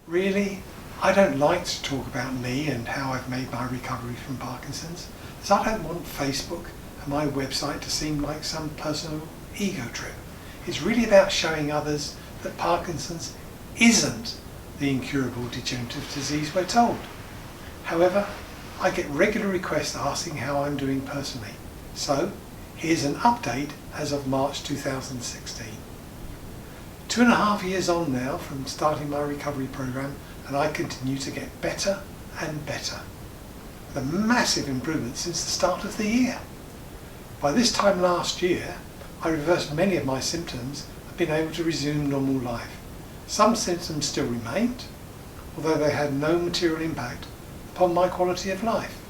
Really, I don't like to talk about me and how I've made my recovery from Parkinson's, as I don't want Facebook and my website to seem like some personal ego trip. It's really about showing others that Parkinson's isn't the incurable degenerative disease we're told. However, I get regular requests asking how I'm doing personally. So, here's an update as of March 2016. 2.5 years on now from starting my recovery program, and I continue to get better and better. With a massive improvement since the start of the year. By this time last year, I reversed many of my symptoms and been able to resume normal life. Some symptoms still remained, although they had no material impact upon my quality of life.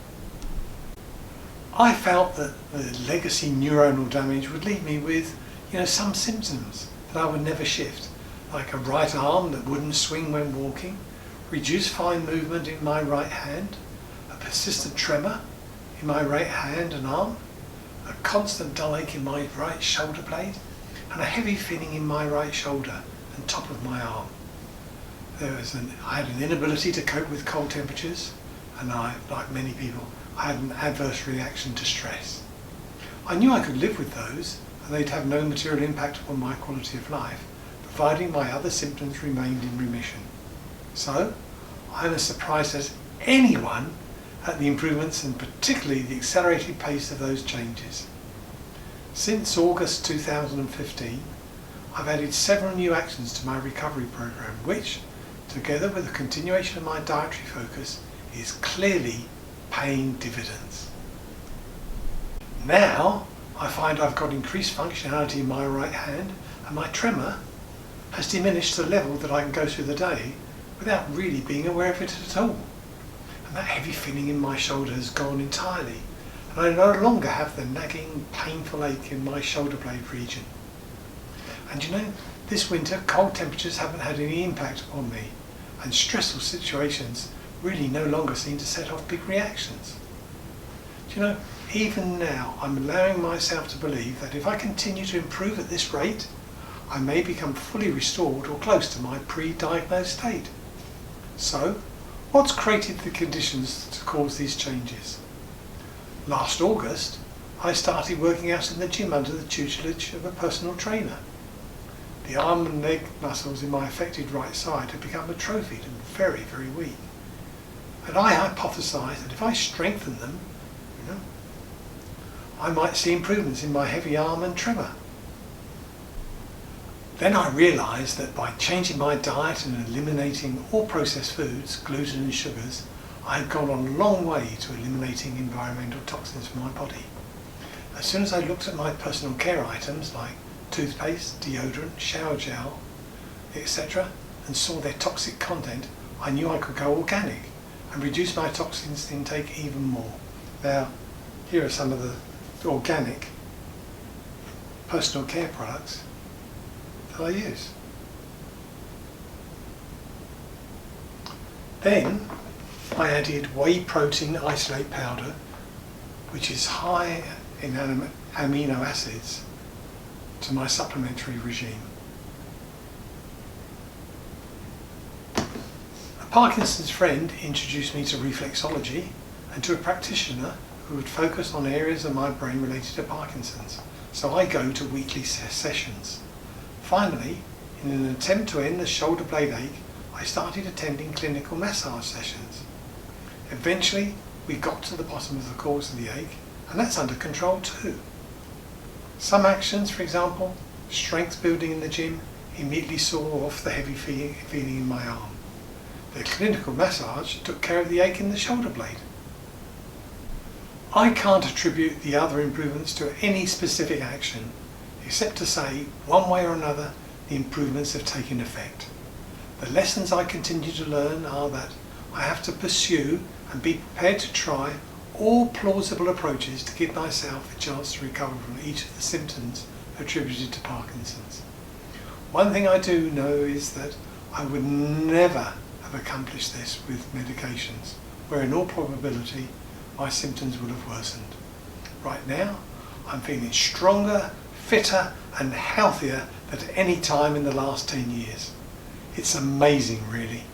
I felt that the legacy neuronal damage would leave me with, some symptoms that I would never shift, like a right arm that wouldn't swing when walking, reduced fine movement in my right hand, a persistent tremor in my right hand and arm, a constant dull ache in my right shoulder blade, and a heavy feeling in my right shoulder and top of my arm. I had an inability to cope with cold temperatures, and like many people, I had an adverse reaction to stress. I knew I could live with those, and they'd have no material impact upon my quality of life, providing my other symptoms remained in remission. So, I'm as surprised as anyone at the improvements and particularly the accelerated pace of those changes. Since August 2015, I've added several new actions to my recovery program, which, together with a continuation of my dietary focus, is clearly paying dividends. Now, I find I've got increased functionality in my right hand, and my tremor has diminished to a level that I can go through the day without really being aware of it at all. And that heavy feeling in my shoulder has gone entirely, and I no longer have the nagging, painful ache in my shoulder blade region. And this winter cold temperatures haven't had any impact upon me, and stressful situations really no longer seem to set off big reactions. Even now I'm allowing myself to believe that if I continue to improve at this rate, I may become fully restored or close to my pre-diagnosed state. So, what's created the conditions to cause these changes? Last August, I started working out in the gym under the tutelage of a personal trainer. The arm and leg muscles in my affected right side had become atrophied and very, very weak. And I hypothesised that if I strengthened them, I might see improvements in my heavy arm and tremor. Then I realised that by changing my diet and eliminating all processed foods, gluten and sugars, I had gone on a long way to eliminating environmental toxins from my body. As soon as I looked at my personal care items like toothpaste, deodorant, shower gel, etc., and saw their toxic content, I knew I could go organic and reduce my toxins intake even more. Now, here are some of the organic personal care products that I use. Then I added whey protein isolate powder, which is high in amino acids, to my supplementary regime. A Parkinson's friend introduced me to reflexology and to a practitioner who would focus on areas of my brain related to Parkinson's, so I go to weekly sessions. Finally, in an attempt to end the shoulder blade ache, I started attending clinical massage sessions. Eventually, we got to the bottom of the cause of the ache, and that's under control too. Some actions, for example, strength building in the gym, immediately saw off the heavy feeling in my arm. The clinical massage took care of the ache in the shoulder blade. I can't attribute the other improvements to any specific action, except to say, one way or another, the improvements have taken effect. The lessons I continue to learn are that I have to pursue and be prepared to try all plausible approaches to give myself a chance to recover from each of the symptoms attributed to Parkinson's. One thing I do know is that I would never have accomplished this with medications, where in all probability my symptoms would have worsened. Right now, I'm feeling stronger, fitter and healthier than at any time in the last 10 years. It's amazing, really.